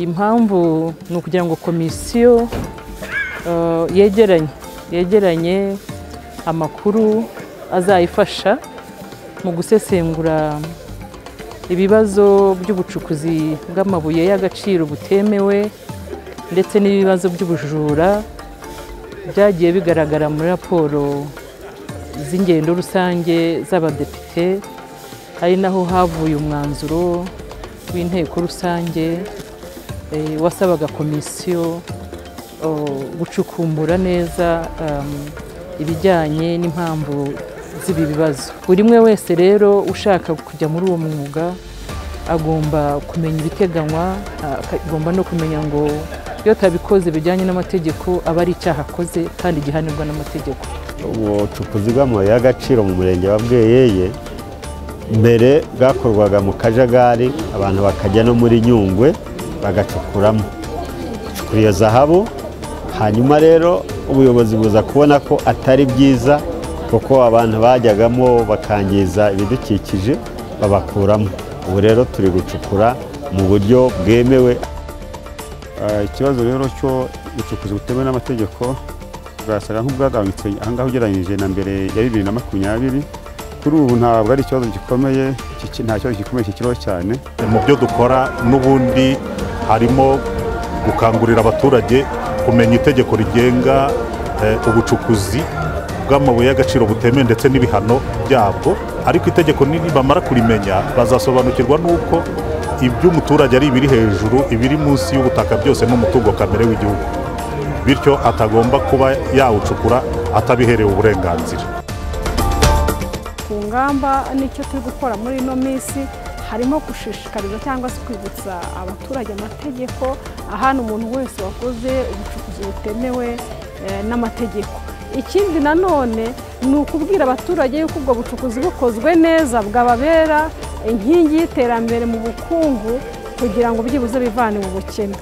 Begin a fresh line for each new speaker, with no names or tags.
impamvu ni ukugira ngo komisiyo yegeranye amakuru azayifasha mu gusesengura ibibazo by'ubucukuzi bw'amabuye y'agaciro butemewe ndetse n'ibibazo by'ubujura byagiye bigaragara muri raporo z'ingendo rusange z'abadepite, ari naho havuye umwanzuro w'inteko rusange wasabaga komisiyo gucukumbura neza ibijyanye n'impamvu z'ibi bibazo. Buri umwe wese rero ushaka kujya muri uwo mwuga agomba kumenya ibiteganywa, agomba no kumenya ngo iyo tabikoze bijyanye n'amategeko aba ari icyaha akoze kandi gihanirwa n'amategeko.
Ubucukuzi bw'amabuye y'agaciro mu murenge wa Bweyeye mbere bwakorwaga mu kajagari, abantu bakajya no muri Nyungwe bagacukuramo iyo zahabu. Hanyuma rero ubuyobozi buza kubona ko atari byiza kuko abantu bajyagamo bakangiza ibidukikije babakuramo. Ubu rero turi gucukura mu buryo bwemewe.
Ikibazo rero cyo gucukuza butemewe n'amategeko bwasaga nk'ubwagabanutse ahangaha ugereranyije na mbere ya 2020. Kuri ubu ntabwo ari ikibazo gikomeye, nta kibazo gikomeye kikiriho cyane.
Mu byo dukora n'ubundi harimo gukangurira abaturage kumenya itegeko rigenga ubucukuzi bw'amabuye y'agaciro butemewe ndetse n'ibihano byabwo, ariko itegeko nibamara kurimenya bazasobanukirwa n'uko iby'umuturage ari ibiri hejuru, ibiri munsi y'ubutaka byose n'umutungo kamere w'igihugu, bityo atagomba kuba yawucukura atabiherewe uburenganzira.
Ku ngamba nicyo turi gukora muri ino minsi harimo gushishikariza cyangwa se kwibutsa abaturage amategeko ahana umuntu wese wakoze ubucukuzi butemewe n'amategeko. Ikindi nanone ni ukubwira abaturage yuko ubwo bucukuzi bukozwe neza bwababera inkingi y'iterambere mu bukungu kugira ngo byibuze bivane mu bukene.